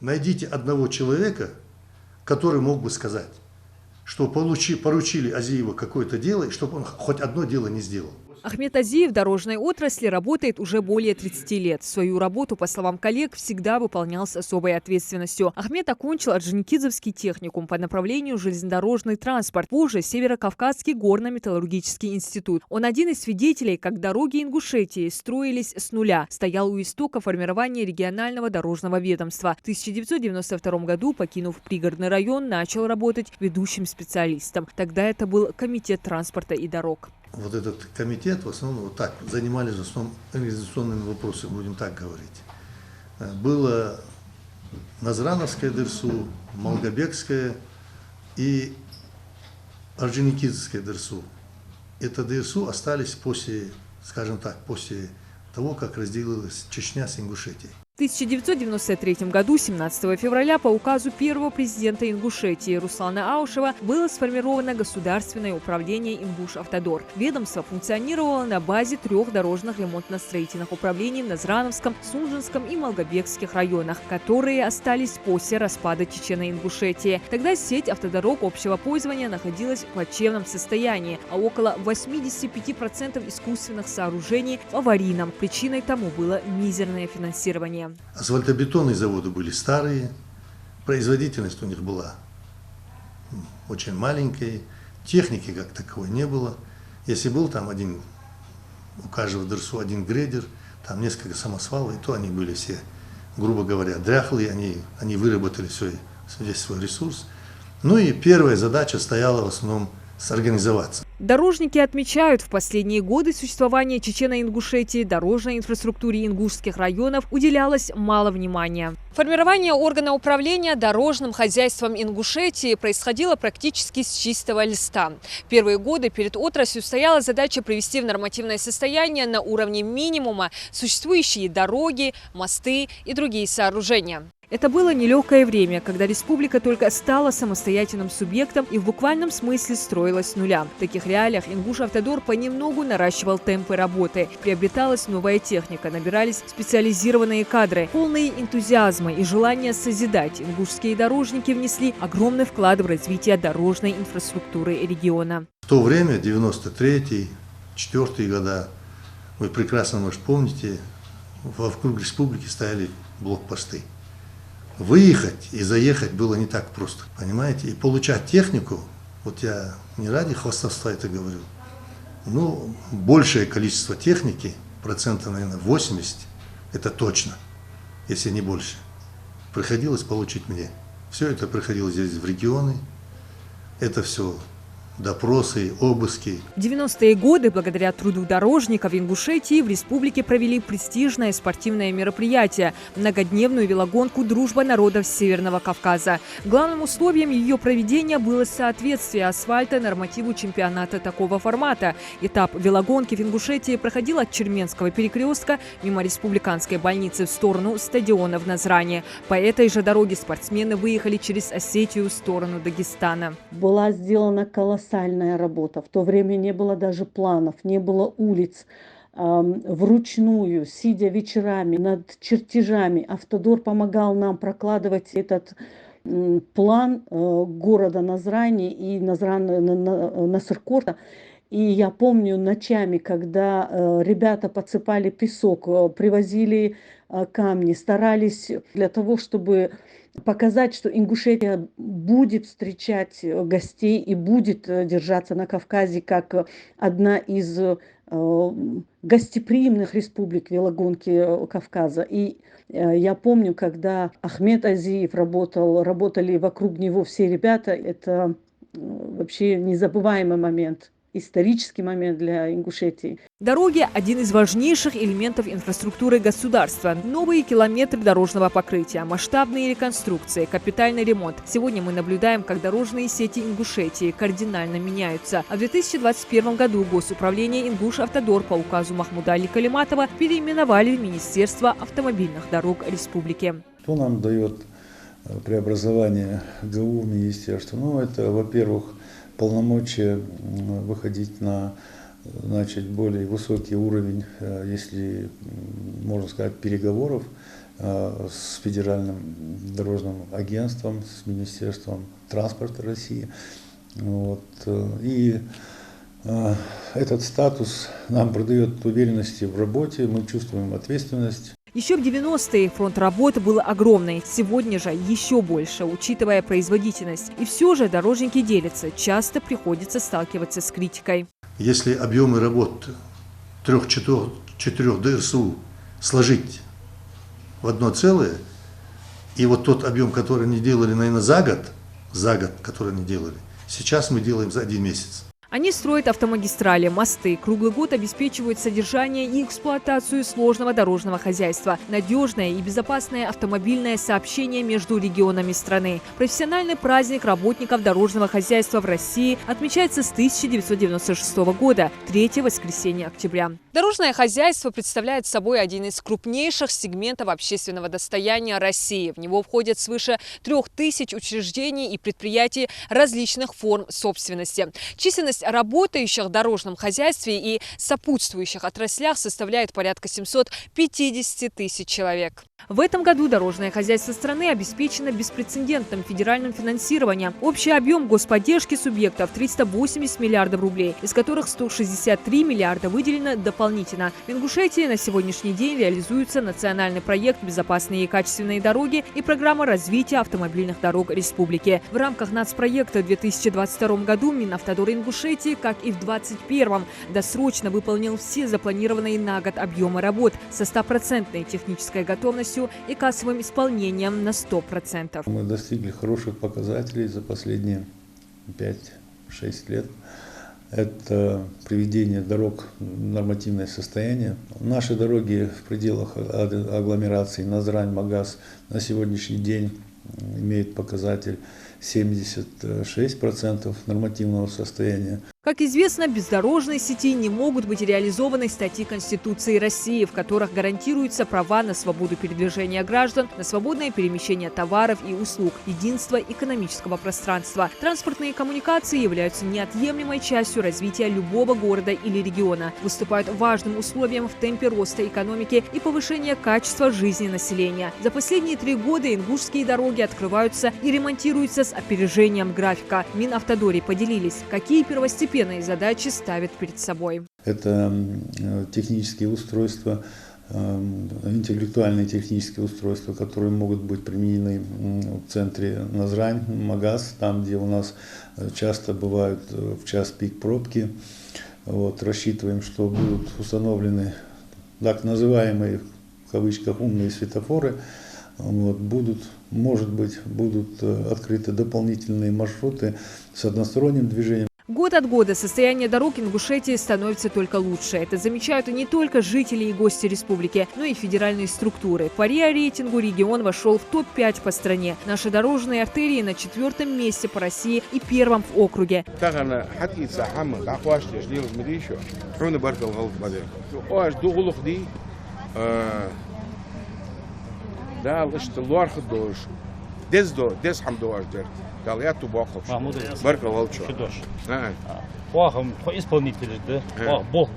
Найдите одного человека, который мог бы сказать, что поручили Азиеву какое-то дело, и чтобы он хоть одно дело не сделал. Ахмед Азиев в дорожной отрасли работает уже более 30 лет. Свою работу, по словам коллег, всегда выполнял с особой ответственностью. Ахмед окончил Орджоникидзевский техникум по направлению железнодорожный транспорт, позже Северо-Кавказский горно-металлургический институт. Он один из свидетелей, как дороги Ингушетии строились с нуля. Стоял у истока формирования регионального дорожного ведомства. В 1992 году, покинув пригородный район, начал работать ведущим специалистом. Тогда это был комитет транспорта и дорог. Вот этот комитет в основном вот так занимались в основном организационными вопросами, будем так говорить. Было Назрановское ДРСУ, Малгобекское и Орджоникидзевское ДРСУ. Это ДРСУ остались после, скажем так, после того, как разделилась Чечня с Ингушетией. В 1993 году, 17 февраля, по указу первого президента Ингушетии Руслана Аушева было сформировано Государственное управление «Ингуш-Автодор». Ведомство функционировало на базе 3 дорожных ремонтно-строительных управлений в Назрановском, Сунжинском и Малгобекских районах, которые остались после распада Чечено-Ингушетии. Тогда сеть автодорог общего пользования находилась в плачевном состоянии, а около 85% искусственных сооружений в аварийном. Причиной тому было мизерное финансирование. Асфальтобетонные заводы были старые, производительность у них была очень маленькая, техники как таковой не было. Если был там у каждого ДРСУ один грейдер, там несколько самосвалов, и то они были все, грубо говоря, дряхлые, они выработали весь свой ресурс. Ну и первая задача стояла в основном сорганизоваться. Дорожники отмечают, в последние годы существования Чечено-Ингушетии дорожной инфраструктуре ингушских районов уделялось мало внимания. Формирование органа управления дорожным хозяйством Ингушетии происходило практически с чистого листа. Первые годы перед отраслью стояла задача привести в нормативное состояние на уровне минимума существующие дороги, мосты и другие сооружения. Это было нелегкое время, когда республика только стала самостоятельным субъектом и в буквальном смысле строилась с нуля. В таких реалиях Ингуш-Автодор понемногу наращивал темпы работы. Приобреталась новая техника, набирались специализированные кадры. Полные энтузиазма и желания созидать, ингушские дорожники внесли огромный вклад в развитие дорожной инфраструктуры региона. В то время, 93-й, 4-е года, вы прекрасно, может, помните, вокруг республики стояли блокпосты. Выехать и заехать было не так просто, понимаете? И получать технику, вот я не ради хвастовства это говорю, ну, большее количество техники, процентов, наверное, 80, это точно, если не больше, приходилось получить мне. Все это приходилось здесь в регионы, это все допросы, обыски. В 90-е годы, благодаря труду дорожников Ингушетии, в республике провели престижное спортивное мероприятие – многодневную велогонку «Дружба народов Северного Кавказа». Главным условием ее проведения было соответствие асфальта нормативу чемпионата такого формата. Этап велогонки в Ингушетии проходил от Черменского перекрестка мимо республиканской больницы в сторону стадиона в Назране. По этой же дороге спортсмены выехали через Осетию в сторону Дагестана. Была сделана колоссальная работа. В то время не было даже планов, не было улиц. Вручную, сидя вечерами над чертежами, Автодор помогал нам прокладывать этот план города Назрани и Насыркорта. И я помню ночами, когда ребята подсыпали песок, привозили камни, старались для того, чтобы показать, что Ингушетия будет встречать гостей и будет держаться на Кавказе как одна из гостеприимных республик велогонки Кавказа. И я помню, когда Ахмед Азиев работали вокруг него все ребята, это вообще незабываемый момент. Исторический момент для Ингушетии. Дороги – один из важнейших элементов инфраструктуры государства. Новые километры дорожного покрытия, масштабные реконструкции, капитальный ремонт. Сегодня мы наблюдаем, как дорожные сети Ингушетии кардинально меняются. А в 2021 году Госуправление «Ингуш-Автодор» по указу Махмуда Али Калиматова переименовали в Министерство автомобильных дорог республики. Что нам дает преобразование ГУ в министерство? Ну, это, во-первых, полномочия выходить на более высокий уровень, если можно сказать, переговоров с Федеральным дорожным агентством, с Министерством транспорта России. Вот. И этот статус нам придает уверенности в работе, мы чувствуем ответственность. Еще в 90-е фронт работы был огромный, сегодня же еще больше, учитывая производительность. И все же дорожники делятся, часто приходится сталкиваться с критикой. Если объемы работ 3-4 ДСУ сложить в одно целое, и вот тот объем, который они делали, наверное, за год, который они делали, сейчас мы делаем за 1 месяц. Они строят автомагистрали, мосты, круглый год обеспечивают содержание и эксплуатацию сложного дорожного хозяйства, надежное и безопасное автомобильное сообщение между регионами страны. Профессиональный праздник работников дорожного хозяйства в России отмечается с 1996 года, 3 воскресенье октября. Дорожное хозяйство представляет собой один из крупнейших сегментов общественного достояния России. В него входят свыше 3000 учреждений и предприятий различных форм собственности. Численность работающих в дорожном хозяйстве и сопутствующих отраслях составляет порядка 750 тысяч человек. В этом году дорожное хозяйство страны обеспечено беспрецедентным федеральным финансированием. Общий объем господдержки субъектов – 380 миллиардов рублей, из которых 163 миллиарда выделено дополнительно. В Ингушетии на сегодняшний день реализуется национальный проект «Безопасные и качественные дороги» и программа развития автомобильных дорог республики. В рамках нацпроекта в 2022 году Минавтодор Ингушетии, как и в 2021, досрочно выполнил все запланированные на год объемы работ со 100% технической готовностью и кассовым исполнением на 100%. Мы достигли хороших показателей за последние 5-6 лет. Это приведение дорог в нормативное состояние. Наши дороги в пределах агломерации Назрань, Магаз на сегодняшний день имеют показатель 76% нормативного состояния. Как известно, без дорожной сети не могут быть реализованы статьи Конституции России, в которых гарантируются права на свободу передвижения граждан, на свободное перемещение товаров и услуг, единство экономического пространства. Транспортные коммуникации являются неотъемлемой частью развития любого города или региона, выступают важным условием в темпе роста экономики и повышения качества жизни населения. За последние 3 года ингушские дороги открываются и ремонтируются с опережением графика. В Минавтодоре поделились, какие первостепенные задачи ставят перед собой. Это технические устройства, интеллектуальные технические устройства, которые могут быть применены в центре Назрань, Магаз, там, где у нас часто бывают в час пик пробки. Вот, рассчитываем, что будут установлены так называемые, в кавычках, умные светофоры. Вот, может быть, будут открыты дополнительные маршруты с односторонним движением. Год от года состояние дорог Ингушетии становится только лучше. Это замечают не только жители и гости республики, но и федеральные структуры. По РИА-рейтингу регион вошел в топ-5 по стране. Наши дорожные артерии на 4-м месте по России и 1-м в округе. Исполнитель, да, Бог,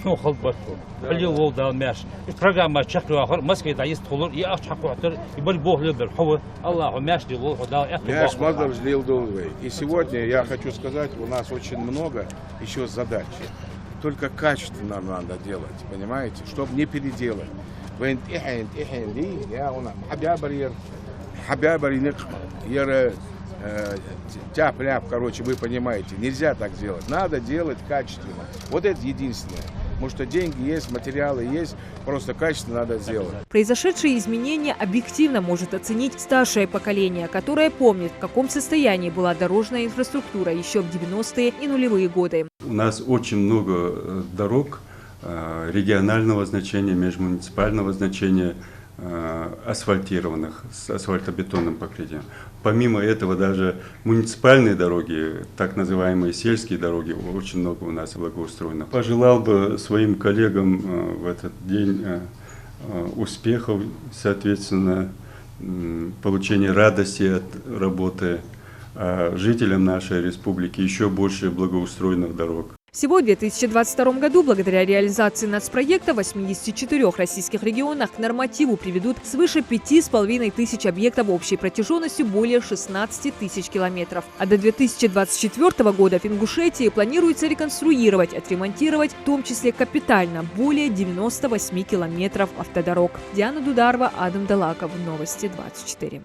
ну холбат, полил дал мяш. Программа чахлуахар, Москве да есть толор, я чахлуахар, и был Бог любил, хова, Аллаху мяш делал, дал, мяш мадам сделал долгой. И сегодня я хочу сказать, у нас очень много еще задач. Только качественно надо делать, понимаете, чтобы не переделать. Тяп-ляп, короче, вы понимаете, нельзя так делать, надо делать качественно. Вот это единственное. Потому что деньги есть, материалы есть, просто качественно надо сделать. Произошедшие изменения объективно может оценить старшее поколение, которое помнит, в каком состоянии была дорожная инфраструктура еще в 90-е и нулевые годы. У нас очень много дорог регионального значения, межмуниципального значения, асфальтированных, с асфальтобетонным покрытием. Помимо этого, даже муниципальные дороги, так называемые сельские дороги, очень много у нас благоустроено. Пожелал бы своим коллегам в этот день успехов, соответственно, получения радости от работы, жителям нашей республики еще больше благоустроенных дорог. Всего в 2022 году благодаря реализации нацпроекта в 84 российских регионах к нормативу приведут свыше 5500 объектов общей протяженностью более 16 тысяч километров. А до 2024 года в Ингушетии планируется реконструировать, отремонтировать, в том числе капитально, более 98 километров автодорог. Диана Дударова, Адам Далаков. Новости 24.